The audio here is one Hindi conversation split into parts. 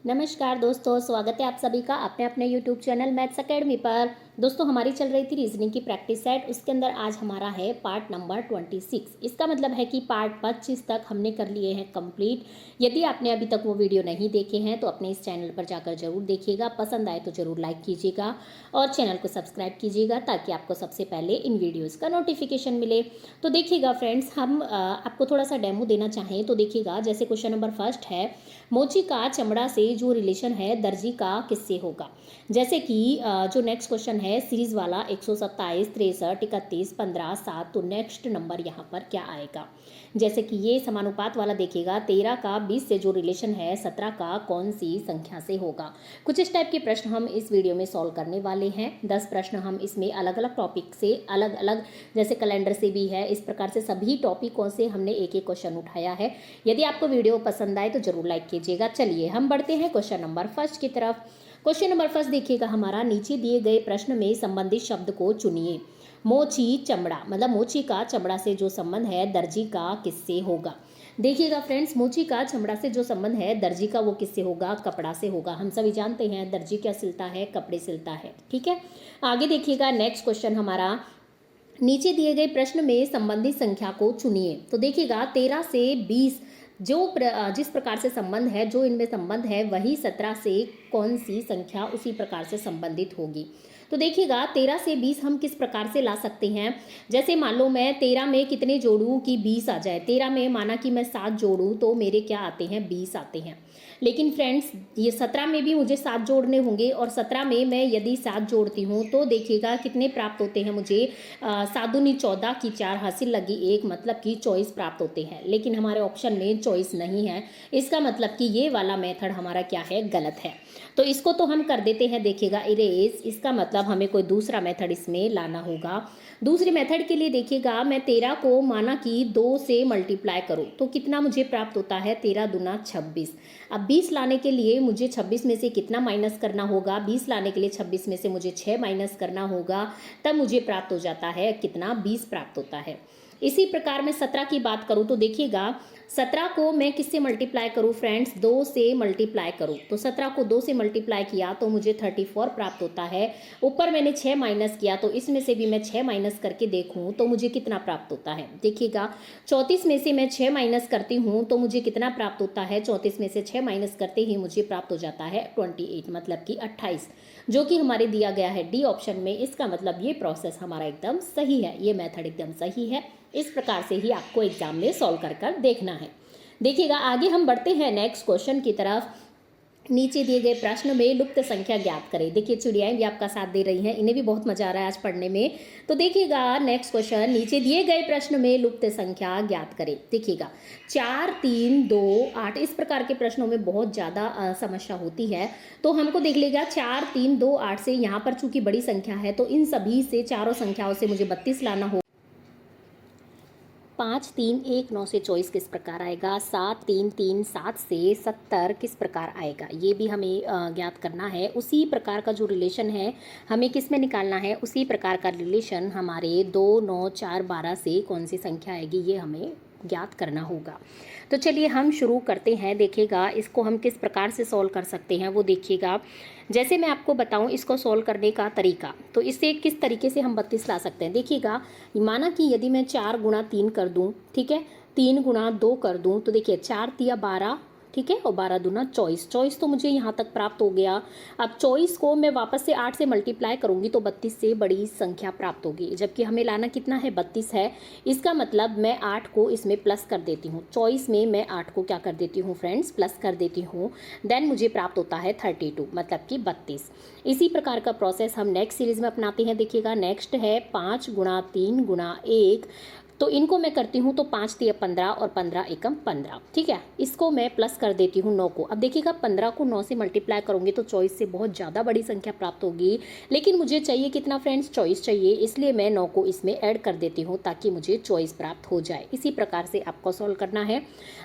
नमस्कार दोस्तों, स्वागत है आप सभी का अपने अपने यूट्यूब चैनल मैथ्स एकेडमी पर। दोस्तों, हमारी चल रही थी रीजनिंग की प्रैक्टिस सेट, उसके अंदर आज हमारा है पार्ट नंबर 26। इसका मतलब है कि पार्ट 25 तक हमने कर लिए हैं कंप्लीट। यदि आपने अभी तक वो वीडियो नहीं देखे हैं तो अपने इस चैनल पर जाकर जरूर देखिएगा, पसंद आए तो ज़रूर लाइक कीजिएगा और चैनल को सब्सक्राइब कीजिएगा ताकि आपको सबसे पहले इन वीडियोज़ का नोटिफिकेशन मिले। तो देखिएगा फ्रेंड्स, हम आपको थोड़ा सा डेमो देना चाहें तो देखिएगा, जैसे क्वेश्चन नंबर फर्स्ट है, मोची का चमड़ा से जो रिलेशन है दर्जी का किससे होगा। जैसे कि जो नेक्स्ट क्वेश्चन है सीरीज वाला 127, 63, 31, 15, 7, तो नेक्स्ट नंबर यहाँ पर क्या आएगा। जैसे कि ये समानुपात वाला देखिएगा, 13 का 20 से जो रिलेशन है 17 का कौन सी संख्या से होगा। कुछ इस टाइप के प्रश्न हम इस वीडियो में सॉल्व करने वाले हैं। 10 प्रश्न हम इसमें अलग अलग टॉपिक से, अलग अलग जैसे कैलेंडर से भी है, इस प्रकार से सभी टॉपिकों से हमने एक एक क्वेश्चन उठाया है। यदि आपको वीडियो पसंद आए तो जरूर लाइक कीजिएगा। चलिए हम बढ़ते हैं क्वेश्चन नंबर फर्स्ट की तरफ। क्वेश्चन नंबर फर्स्ट देखिएगा हमारा, नीचे दिए गए प्रश्न में संबंधित शब्द को चुनिए। मोची चमड़ा, मतलब मोची का चमड़ा से जो संबंध है दर्जी का किससे होगा। देखिएगा फ्रेंड्स, मोची का चमड़ा से जो संबंध है दर्जी का वो किससे होगा, कपड़ा से होगा। हम सभी जानते हैं दर्जी क्या सिलता है, कपड़े सिलता है। ठीक है, आगे देखिएगा नेक्स्ट क्वेश्चन हमारा, नीचे दिए गए प्रश्न में संबंधित संख्या को चुनिए। तो देखिएगा 13 से 20 जिस प्रकार से संबंध है, जो इनमें संबंध है वही 17 से कौन सी संख्या उसी प्रकार से संबंधित होगी। तो देखिएगा 13 से 20 हम किस प्रकार से ला सकते हैं। जैसे मान लो मैं 13 में कितने जोड़ूं कि 20 आ जाए। 13 में माना कि मैं 7 जोड़ूं तो मेरे क्या आते हैं, 20 आते हैं। लेकिन फ्रेंड्स ये 17 में भी मुझे 7 जोड़ने होंगे और 17 में मैं यदि 7 जोड़ती हूँ तो देखिएगा कितने प्राप्त होते हैं मुझे, 7 दूनी 14 की 4 हासिल लगी 1, मतलब कि 24 प्राप्त होते हैं। लेकिन हमारे ऑप्शन में चॉइस नहीं है, इसका मतलब कि ये वाला मेथड हमारा क्या है, गलत है। तो इसको तो हम कर देते हैं, देखिएगा इरेज। इसका मतलब हमें कोई दूसरा मेथड इसमें लाना होगा। दूसरे मेथड के लिए देखिएगा, मैं 13 को माना कि 2 से मल्टीप्लाई करूँ तो कितना मुझे प्राप्त होता है, 13 दूना 26। अब 20 लाने के लिए मुझे 26 में से कितना माइनस करना होगा, 20 लाने के लिए 26 में से मुझे 6 माइनस करना होगा, तब मुझे प्राप्त हो जाता है कितना, 20 प्राप्त होता है। इसी प्रकार मैं 17 की बात करूं तो देखिएगा 17 को मैं किससे मल्टीप्लाई करूं फ्रेंड्स, 2 से मल्टीप्लाई करूं। तो 17 को 2 से मल्टीप्लाई किया तो मुझे 34 प्राप्त होता है। ऊपर मैंने 6 माइनस किया तो इसमें से भी मैं 6 माइनस करके देखूं तो मुझे कितना प्राप्त होता है। देखिएगा 34 में से मैं 6 माइनस करती हूं तो मुझे कितना प्राप्त होता है, 34 में से 6 माइनस करते ही मुझे प्राप्त हो जाता है 28, मतलब कि 28, जो कि हमारे दिया गया है डी ऑप्शन में। इसका मतलब ये प्रोसेस हमारा एकदम सही है, ये मेथड एकदम सही है। इस प्रकार से ही आपको एग्जाम में सॉल्व कर देखना है। देखिएगा आगे हम बढ़ते हैं नेक्स्ट क्वेश्चन की तरफ। नीचे दिए गए प्रश्न में लुप्त संख्या ज्ञात करें। देखिए चिड़ियाएं भी आपका साथ दे रही हैं, इन्हें भी बहुत मजा आ रहा है आज पढ़ने में। तो देखिएगा नेक्स्ट क्वेश्चन, नीचे दिए गए प्रश्न में लुप्त संख्या ज्ञात करें। देखिएगा 4, 3, 2, 8, इस प्रकार के प्रश्नों में बहुत ज़्यादा समस्या होती है। तो हमको देख लेगा 4, 3, 2, 8 से, यहाँ पर चूंकि बड़ी संख्या है तो इन सभी से, चारों संख्याओं से मुझे 32 लाना होगा। 5, 3, 1, 9 से 24 किस प्रकार आएगा, 7, 3, 3, 7 से 70 किस प्रकार आएगा, ये भी हमें ज्ञात करना है। उसी प्रकार का जो रिलेशन है हमें किस में निकालना है, उसी प्रकार का रिलेशन हमारे 2, 9, 4, 12 से कौन सी संख्या आएगी, ये हमें ज्ञात करना होगा। तो चलिए हम शुरू करते हैं। देखिएगा इसको हम किस प्रकार से सॉल्व कर सकते हैं वो देखिएगा। जैसे मैं आपको बताऊं इसको सॉल्व करने का तरीका, तो इससे किस तरीके से हम 32 ला सकते हैं। देखिएगा माना कि यदि मैं 4 गुणा 3 कर दूं, ठीक है, 3 गुणा 2 कर दूं, तो देखिए 4 तिया 12, ठीक है, और 12 दूना 24, 24 तो मुझे यहाँ तक प्राप्त हो गया। अब 24 को मैं वापस से 8 से मल्टीप्लाई करूँगी तो 32 से बड़ी संख्या प्राप्त होगी, जबकि हमें लाना कितना है, 32 है। इसका मतलब मैं 8 को इसमें प्लस कर देती हूँ, 24 में मैं 8 को क्या कर देती हूँ फ्रेंड्स, प्लस कर देती हूँ। देन मुझे प्राप्त होता है 32, मतलब कि 32। इसी प्रकार का प्रोसेस हम नेक्स्ट सीरीज में अपनाते हैं। देखिएगा नेक्स्ट है 5 गुणा 3 गुणा 1, तो इनको मैं करती हूँ तो 5 तिया 15 और 15 एकम 15, ठीक है। इसको मैं प्लस कर देती हूँ 9 को। अब देखिएगा 15 को 9 से मल्टीप्लाई करूँगी तो 24 से बहुत ज़्यादा बड़ी संख्या प्राप्त होगी, लेकिन मुझे चाहिए कितना फ्रेंड्स, 24 चाहिए, इसलिए मैं 9 को इसमें ऐड कर देती हूँ ताकि मुझे 24 प्राप्त हो जाए। इसी प्रकार से आपको सॉल्व करना है।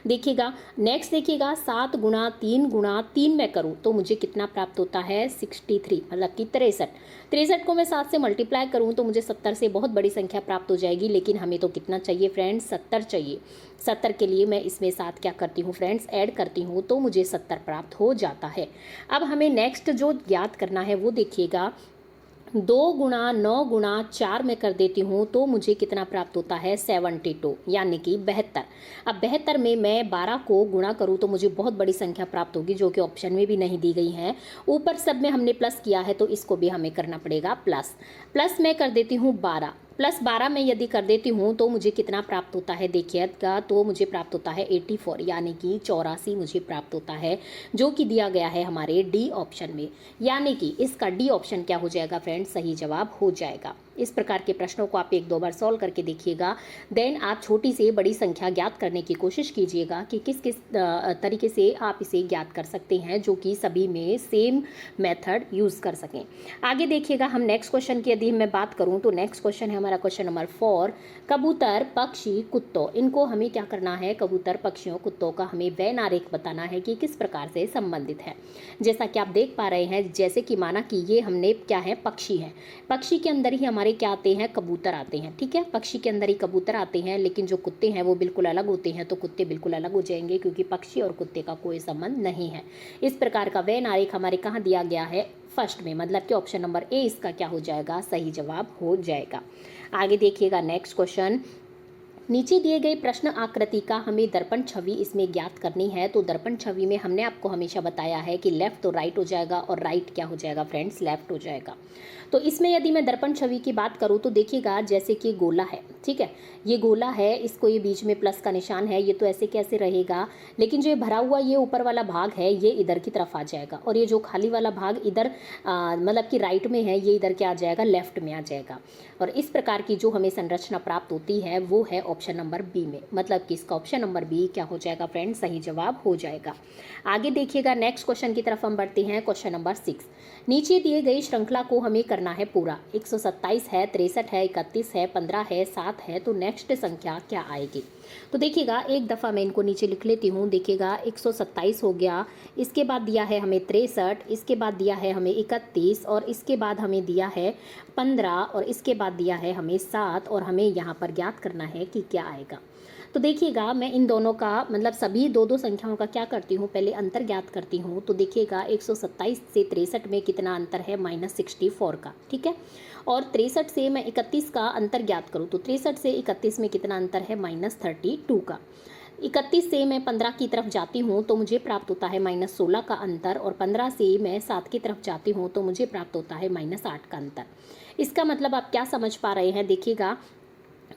देखिएगा नेक्स्ट, देखिएगा 7 गुणा 3 गुणा 3 मैं करूँ तो मुझे कितना प्राप्त होता है, 63, मतलब कि 63 को मैं 7 से मल्टीप्लाई करूँ तो मुझे 70 से बहुत बड़ी संख्या प्राप्त हो जाएगी, लेकिन हमें तो कितना चाहिए फ्रेंड्स, 70 चाहिए। 70 के लिए मैं इसमें 7 क्या करती हूँ फ्रेंड्स, ऐड करती हूँ, तो मुझे 70 प्राप्त हो जाता है। अब हमें नेक्स्ट जो ज्ञात करना है वो देखिएगा, 2 गुणा 9 गुणा 4 में कर देती हूँ तो मुझे कितना प्राप्त होता है, 72, यानी कि 72। अब 72 में मैं 12 को गुणा करूँ तो मुझे बहुत बड़ी संख्या प्राप्त होगी, जो कि ऑप्शन में भी नहीं दी गई है। ऊपर सब में हमने प्लस किया है तो इसको भी हमें करना पड़ेगा प्लस। प्लस में कर देती हूँ 12, प्लस 12 में यदि कर देती हूँ तो मुझे कितना प्राप्त होता है, देखिएगा, तो मुझे प्राप्त होता है 84, यानी कि 84 मुझे प्राप्त होता है, जो कि दिया गया है हमारे डी ऑप्शन में। यानी कि इसका डी ऑप्शन क्या हो जाएगा फ्रेंड्स, सही जवाब हो जाएगा। इस प्रकार के प्रश्नों को आप 1-2 बार सॉल्व करके देखिएगा, देन आप छोटी से बड़ी संख्या ज्ञात करने की कोशिश कीजिएगा कि किस किस तरीके से आप इसे ज्ञात कर सकते हैं, जो कि सभी में सेम मेथड यूज़ कर सकें। आगे देखिएगा, हम नेक्स्ट क्वेश्चन की यदि मैं बात करूं तो नेक्स्ट क्वेश्चन है हमारा क्वेश्चन नंबर 4। कबूतर, पक्षी, कुत्तों, इनको हमें क्या करना है, कबूतर, पक्षियों, कुत्तों का हमें वैन आरेख बताना है कि किस प्रकार से संबंधित है। जैसा कि आप देख पा रहे हैं, जैसे कि माना कि ये हमने क्या है, पक्षी है, पक्षी के अंदर ही हमारे क्या आते हैं, कबूतर आते हैं, ठीक है, पक्षी के अंदर ही कबूतर आते हैं। लेकिन जो कुत्ते हैं वो बिल्कुल अलग होते हैं, तो कुत्ते बिल्कुल अलग हो जाएंगे, क्योंकि पक्षी और कुत्ते का कोई संबंध नहीं है। इस प्रकार का वैन आरेख हमारे कहाँ दिया गया है, फर्स्ट में, मतलब कि ऑप्शन नंबर ए इसका क्या हो जाएगा, सही जवाब हो जाएगा। आगे देखिएगा नेक्स्ट क्वेश्चन, नीचे दिए गए प्रश्न आकृति का हमें दर्पण छवि इसमें ज्ञात करनी है। तो दर्पण छवि में हमने आपको हमेशा बताया है कि लेफ्ट तो राइट हो जाएगा और राइट क्या हो जाएगा फ्रेंड्स, लेफ्ट हो जाएगा। तो इसमें यदि मैं दर्पण छवि की बात करूँ तो देखिएगा, जैसे कि गोला है, ठीक है, ये गोला है, इसको ये बीच में प्लस का निशान है, ये तो ऐसे कैसे रहेगा, लेकिन जो ये भरा हुआ ये ऊपर वाला भाग है ये इधर की तरफ आ जाएगा, और ये जो खाली वाला भाग इधर मतलब कि राइट में है, ये इधर क्या आ जाएगा, लेफ्ट में आ जाएगा। और इस प्रकार की जो हमें संरचना प्राप्त होती है वो है ऑप्शन नंबर बी में, मतलब कि इसका ऑप्शन नंबर बी क्या हो जाएगा फ्रेंड्स, सही जवाब हो जाएगा। आगे देखिएगा नेक्स्ट क्वेश्चन की तरफ हम बढ़ते हैं, क्वेश्चन नंबर 6। नीचे दिए गई श्रृंखला को हमें करना है पूरा। 127 है, 63 है, 31 है, 15 है, 7 है, तो नेक्स्ट संख्या क्या आएगी। तो देखिएगा, एक दफ़ा मैं इनको नीचे लिख लेती हूँ। देखिएगा 127 हो गया, इसके बाद दिया है हमें 63, इसके बाद दिया है हमें 31, और इसके बाद हमें दिया है 15, और इसके बाद दिया है हमें 7, और हमें यहाँ पर ज्ञात करना है कि क्या आएगा। तो देखिएगा, मैं इन दोनों का मतलब सभी दो संख्याओं का क्या करती हूँ, पहले अंतर ज्ञात करती हूँ। तो देखिएगा 127 से 63 में कितना अंतर है, -64 का, ठीक है। और 63 से मैं 31 का अंतर ज्ञात करूँ तो 63 से 31 में कितना अंतर है, -32 का। 31 से मैं 15 की तरफ जाती हूँ तो मुझे प्राप्त होता है -16 का अंतर, और 15 से मैं 7 की तरफ जाती हूँ तो मुझे प्राप्त होता है -8 का अंतर। इसका मतलब आप क्या समझ पा रहे हैं, देखिएगा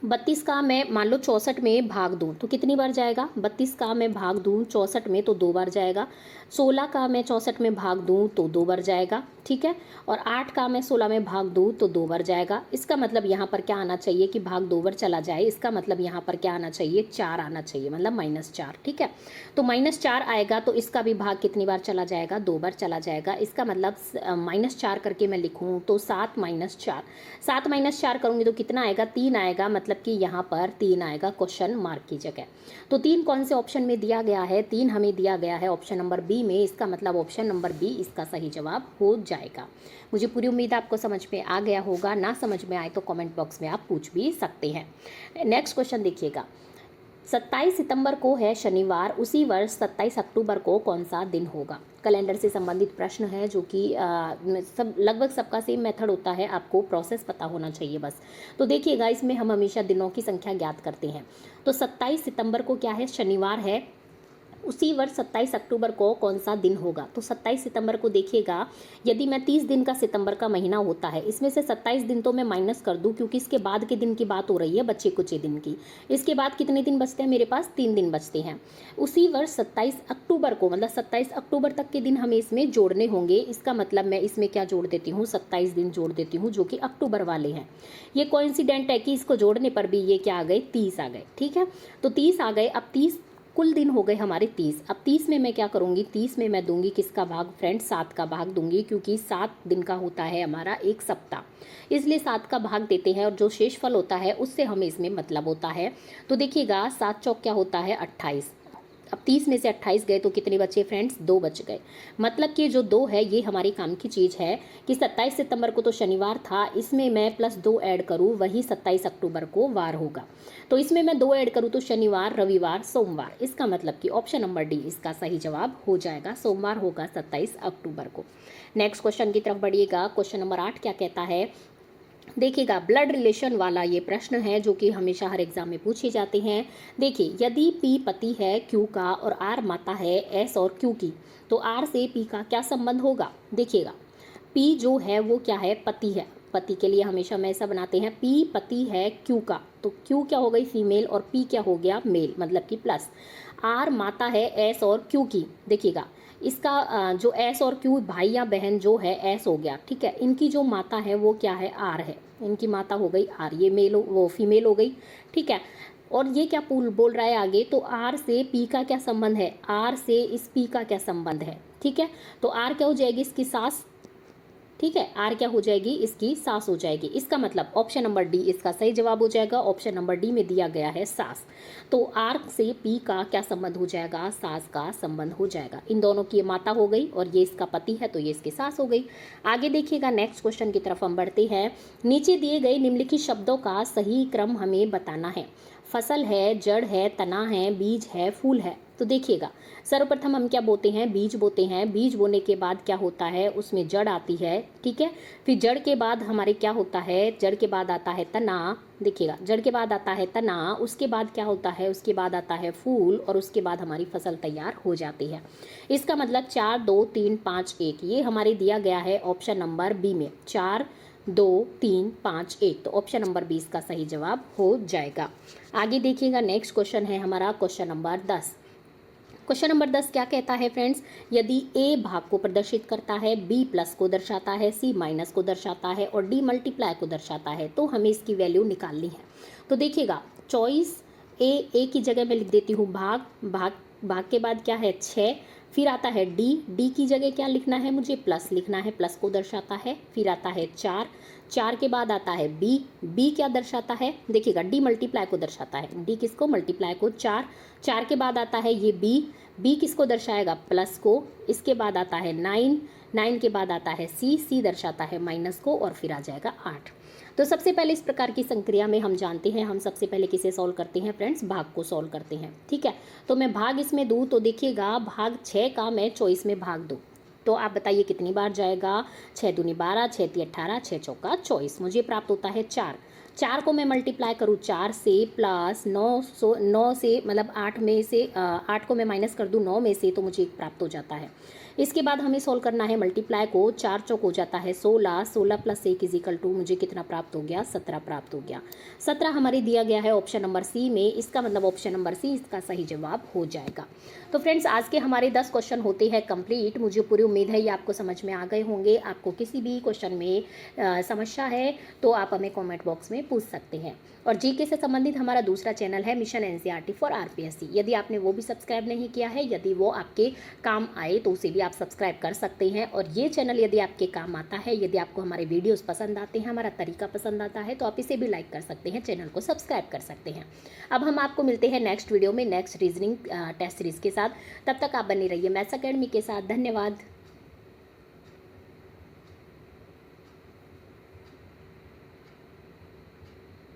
32 का मैं मान लो 64 में भाग दूं तो कितनी बार जाएगा, 32 का मैं भाग दूं 64 में तो 2 बार जाएगा। 16 का मैं 64 में भाग दूं तो 2 बार जाएगा, ठीक है। और 8 का मैं 16 में भाग दूं तो 2 बार जाएगा। इसका मतलब यहाँ पर क्या आना चाहिए कि भाग 2 बार चला जाए, इसका मतलब यहाँ पर क्या आना चाहिए, 4 आना चाहिए, मतलब -4, ठीक है। तो -4 आएगा तो इसका भी भाग कितनी बार चला जाएगा, 2 बार चला जाएगा। इसका मतलब -4 करके मैं लिखूँ तो 7 - 4, 7 - 4 करूँगी तो कितना आएगा, 3 आएगा, मतलब कि यहाँ पर 3 आएगा क्वेश्चन मार्क की जगह। तो 3 कौन से ऑप्शन में दिया गया है, 3 हमें दिया गया है ऑप्शन नंबर बी में। इसका मतलब ऑप्शन नंबर बी इसका सही जवाब हो जाएगा। मुझे पूरी उम्मीद आपको समझ में आ गया होगा, ना समझ में आए तो कमेंट बॉक्स में आप पूछ भी सकते हैं। नेक्स्ट क्वेश्चन देखिएगा, 27 सितंबर को है शनिवार, उसी वर्ष 27 अक्टूबर को कौन सा दिन होगा। कैलेंडर से संबंधित प्रश्न है, जो कि सब लगभग सबका सेम मेथड होता है, आपको प्रोसेस पता होना चाहिए बस। तो देखिएगा, इसमें हम हमेशा दिनों की संख्या ज्ञात करते हैं। तो 27 सितंबर को क्या है, शनिवार है, उसी वर्ष 27 अक्टूबर को कौन सा दिन होगा। तो 27 सितंबर को देखिएगा, यदि मैं 30 दिन का सितंबर का महीना होता है, इसमें से 27 दिन तो मैं माइनस कर दूं, क्योंकि इसके बाद के दिन की बात हो रही है, बच्चे कुछ दिन की। इसके बाद कितने दिन बचते हैं, मेरे पास 3 दिन बचते हैं। उसी वर्ष 27 अक्टूबर को, मतलब 27 अक्टूबर तक के दिन हमें इसमें जोड़ने होंगे। इसका मतलब मैं इसमें क्या जोड़ देती हूँ, 27 दिन जोड़ देती हूँ, जो कि अक्टूबर वाले हैं। ये कोइंसिडेंट है कि इसको जोड़ने पर भी ये क्या आ गए, 30 आ गए, ठीक है। तो 30 आ गए। अब 30 कुल दिन हो गए हमारे 30। अब 30 में मैं क्या करूँगी, 30 में मैं दूंगी किसका भाग फ्रेंड्स, 7 का भाग दूंगी, क्योंकि 7 दिन का होता है हमारा एक सप्ताह, इसलिए 7 का भाग देते हैं, और जो शेष फल होता है उससे हमें इसमें मतलब होता है। तो देखिएगा 7 चौक क्या होता है, 28, अब 30 में से 28 गए तो कितने बचे फ्रेंड्स, 2 बच गए। मतलब कि जो 2 है ये हमारी काम की चीज़ है कि 27 सितंबर को तो शनिवार था, इसमें मैं +2 ऐड करूँ, वही 27 अक्टूबर को वार होगा। तो इसमें मैं 2 ऐड करूँ तो शनिवार, रविवार, सोमवार। इसका मतलब कि ऑप्शन नंबर डी इसका सही जवाब हो जाएगा, सोमवार होगा 27 अक्टूबर को। नेक्स्ट क्वेश्चन की तरफ बढ़िएगा। क्वेश्चन नंबर 8 क्या कहता है, देखिएगा, ब्लड रिलेशन वाला ये प्रश्न है जो कि हमेशा हर एग्जाम में पूछे जाते हैं। देखिए, यदि पी पति है क्यू का और आर माता है एस और क्यू की, तो आर से पी का क्या संबंध होगा। देखिएगा, पी जो है वो क्या है, पति है। पति के लिए हमेशा हम ऐसा बनाते हैं, पी पति है क्यू का, तो क्यू क्या हो गई, फीमेल, और पी क्या हो गया, मेल, मतलब कि प्लस। आर माता है एस और क्यू की। देखिएगा, इसका जो एस और क्यू भाई या बहन जो है एस हो गया, ठीक है। इनकी जो माता है वो क्या है, आर है। इनकी माता हो गई आर, ये मेल वो फीमेल हो गई, ठीक है। और ये क्या बोल रहा है आगे, तो आर से पी का क्या संबंध है, आर से इस पी का क्या संबंध है, ठीक है। तो आर क्या हो जाएगी, इसकी सास, ठीक है। आर क्या हो जाएगी, इसकी सास हो जाएगी। इसका मतलब ऑप्शन नंबर डी इसका सही जवाब हो जाएगा। ऑप्शन नंबर डी में दिया गया है सास। तो आर से पी का क्या संबंध हो जाएगा, सास का संबंध हो जाएगा। इन दोनों की माता हो गई और ये इसका पति है तो ये इसकी सास हो गई। आगे देखिएगा, नेक्स्ट क्वेश्चन की तरफ हम बढ़ते हैं। नीचे दिए गए निम्नलिखित शब्दों का सही क्रम हमें बताना है। फसल है, जड़ है, तना है, बीज है, फूल है। तो देखिएगा, सर्वप्रथम हम क्या बोते हैं, बीज बोते हैं। बीज बोने के बाद क्या होता है, उसमें जड़ आती है, ठीक है। फिर जड़ के बाद हमारे क्या होता है, जड़ के बाद आता है तना। देखिएगा, जड़ के बाद आता है तना, उसके बाद क्या होता है, उसके बाद आता है फूल, और उसके बाद हमारी फसल तैयार हो जाती है। इसका मतलब 4 2 3 5 1 ये हमारे दिया गया है ऑप्शन नंबर बी में, 4 2 3 5 1। तो ऑप्शन नंबर 20 का सही जवाब हो जाएगा। आगे देखिएगा, नेक्स्ट क्वेश्चन है हमारा क्वेश्चन नंबर 10। क्वेश्चन नंबर 10 क्या कहता है फ्रेंड्स, यदि ए भाग को प्रदर्शित करता है, बी प्लस को दर्शाता है, सी माइनस को दर्शाता है और डी मल्टीप्लाई को दर्शाता है, तो हमें इसकी वैल्यू निकालनी है। तो देखिएगा, चॉइस ए की जगह मैं लिख देती हूँ भाग, भाग के बाद क्या है 6, फिर आता है डी की जगह क्या लिखना है, मुझे प्लस लिखना है, प्लस को दर्शाता है। फिर आता है 4 के बाद आता है बी क्या दर्शाता है, देखिएगा डी मल्टीप्लाई को दर्शाता है, डी किसको, मल्टीप्लाई को। 4 के बाद आता है ये बी किसको दर्शाएगा, प्लस को। इसके बाद आता है 9 के बाद आता है सी दर्शाता है माइनस को, और फिर आ जाएगा 8। तो सबसे पहले इस प्रकार की संक्रिया में हम जानते हैं, हम सबसे पहले किसे सॉल्व करते हैं फ्रेंड्स, भाग को सॉल्व करते हैं, ठीक है। तो मैं भाग इसमें दूँ तो देखिएगा, भाग 6 का मैं चॉइस में भाग दूँ तो आप बताइए कितनी बार जाएगा, 6 दूनी 12, 6 ती 18, 6 चौका 24, मुझे प्राप्त होता है 4 को मैं मल्टीप्लाई करूँ 4 से, प्लस 9 से, मतलब 8 में से 8 को मैं माइनस कर दूँ 9 में से, तो मुझे 1 प्राप्त हो जाता है। इसके बाद हमें सोल्व करना है मल्टीप्लाई को, 4 चौक हो जाता है 16 प्लस 1 = मुझे कितना प्राप्त हो गया, 17 प्राप्त हो गया। 17 हमारे दिया गया है ऑप्शन नंबर सी में, इसका मतलब ऑप्शन नंबर सी इसका सही जवाब हो जाएगा। तो फ्रेंड्स, आज के हमारे 10 क्वेश्चन होते हैं कंप्लीट। मुझे पूरी उम्मीद है ये आपको समझ में आ गए होंगे। आपको किसी भी क्वेश्चन में समस्या है तो आप हमें कमेंट बॉक्स में पूछ सकते हैं। और जीके से संबंधित हमारा दूसरा चैनल है मिशन एनसीईआरटी फॉर आरपीएससी, यदि आपने वो भी सब्सक्राइब नहीं किया है, यदि वो आपके काम आए तो उसे भी आप सब्सक्राइब कर सकते हैं। और ये चैनल यदि आपके काम आता है, यदि आपको हमारे वीडियोस पसंद आते हैं, हमारा तरीका पसंद आता है, तो आप इसे भी लाइक कर सकते हैं, चैनल को सब्सक्राइब कर सकते हैं। अब हम आपको मिलते हैं नेक्स्ट वीडियो में नेक्स्ट रीजनिंग टेस्ट सीरीज के साथ। तब तक आप बने रहिए मैथ्स अकेडमी के साथ। धन्यवाद।